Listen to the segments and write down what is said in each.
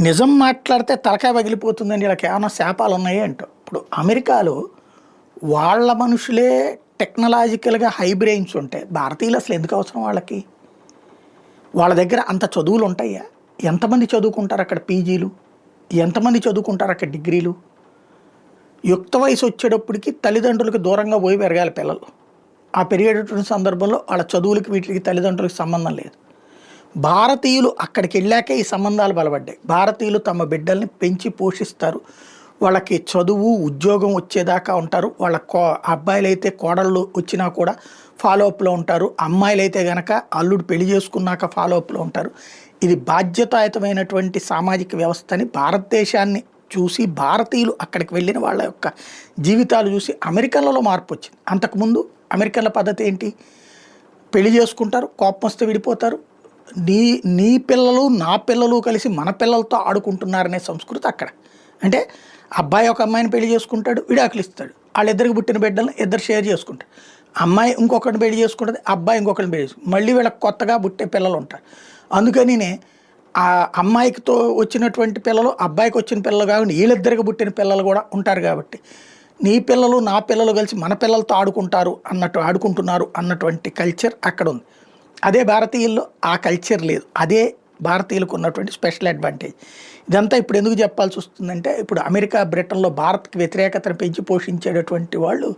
నిజం మాట్లాడితే తలకాయ పగిలిపోతుందండి. ఇలా ఏమైనా శాపాలు ఉన్నాయి అంటూ. ఇప్పుడు అమెరికాలో వాళ్ళ మనుషులే టెక్నాలజికల్‌గా హై బ్రెయిన్స్ ఉంటాయి. భారతీయులు అసలు ఎందుకు అవసరం వాళ్ళకి? వాళ్ళ దగ్గర అంత చదువులు ఉంటాయా? ఎంతమంది చదువుకుంటారు అక్కడ పీజీలు? ఎంతమంది చదువుకుంటారు అక్కడ డిగ్రీలు? యుక్త వయసు వచ్చేటప్పటికి తల్లిదండ్రులకు దూరంగా పోయి పెరగాలి పిల్లలు. ఆ పెరిగేటటువంటి సందర్భంలో వాళ్ళ చదువులకి వీటికి తల్లిదండ్రులకు సంబంధం లేదు. భారతీయులు అక్కడికి వెళ్ళాకే ఈ సంబంధాలు బలపడ్డాయి. భారతీయులు తమ బిడ్డల్ని పెంచి పోషిస్తారు. వాళ్ళకి చదువు ఉద్యోగం వచ్చేదాకా ఉంటారు. వాళ్ళ అబ్బాయిలైతే కోడళ్ళు వచ్చినా కూడా ఫాలోఅప్లో ఉంటారు. అమ్మాయిలైతే గనక అల్లుడు పెళ్లి చేసుకున్నాక ఫాలోఅప్లో ఉంటారు. ఇది బాధ్యతాయుతమైనటువంటి సామాజిక వ్యవస్థని భారతదేశాన్ని చూసి భారతీయులు అక్కడికి వెళ్ళిన వాళ్ళ యొక్క జీవితాలు చూసి అమెరికన్లలో మార్పు వచ్చింది. అంతకుముందు అమెరికన్ల పద్ధతి ఏంటి? పెళ్లి చేసుకుంటారు, కోపం వస్తే విడిపోతారు. నీ పిల్లలు నా పిల్లలు కలిసి మన పిల్లలతో ఆడుకుంటున్నారనే సంస్కృతి అక్కడ. అంటే అబ్బాయి ఒక అమ్మాయిని పెళ్లి చేసుకుంటాడు, విడాకులు ఇస్తాడు. వాళ్ళిద్దరికి పుట్టిన బిడ్డలను ఇద్దరు షేర్ చేసుకుంటారు. అమ్మాయి ఇంకొకరిని పెళ్లి చేసుకుంటుంది, అబ్బాయి ఇంకొకరిని పెళ్లి చేసుకుంటారు. మళ్ళీ వీళ్ళకి కొత్తగా పుట్టే పిల్లలు ఉంటారు. అందుకనినే ఆ అమ్మాయికితో వచ్చినటువంటి పిల్లలు అబ్బాయికి వచ్చిన పిల్లలు కాకుండా వీళ్ళిద్దరికి పుట్టిన పిల్లలు కూడా ఉంటారు. కాబట్టి నీ పిల్లలు నా పిల్లలు కలిసి మన పిల్లలతో ఆడుకుంటున్నారు అన్నటువంటి కల్చర్ అక్కడ ఉంది. అదే భారతీయుల్లో ఆ కల్చర్ లేదు. అదే భారతీయులకు ఉన్నటువంటి స్పెషల్ అడ్వాంటేజ్. ఇదంతా ఇప్పుడు ఎందుకు చెప్పాల్సి వస్తుందంటే, ఇప్పుడు అమెరికా బ్రిటన్లో భారత్కి వ్యతిరేకతను పెంచి పోషించేటటువంటి వాళ్ళు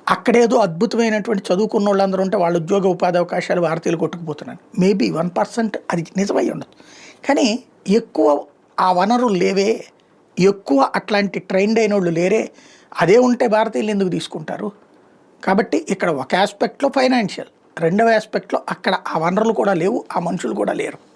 అక్కడేదో అద్భుతమైనటువంటి చదువుకున్న వాళ్ళందరూ ఉంటే వాళ్ళ ఉద్యోగ ఉపాధి అవకాశాలు భారతీయులు కొట్టుకుపోతున్నారు. మేబీ 1% అది నిజమై ఉండదు. కానీ ఎక్కువ ఆ వనరులు లేవే, ఎక్కువ అట్లాంటి ట్రైన్డ్ అయిన వాళ్ళు లేరే. అదే ఉంటే భారతీయులు ఎందుకు తీసుకుంటారు? కాబట్టి ఇక్కడ ఒక ఆస్పెక్ట్లో ఫైనాన్షియల్, రెండవ ఆస్పెక్ట్లో అక్కడ ఆ వనరులు కూడా లేవు, ఆ మనుషులు కూడా లేరు.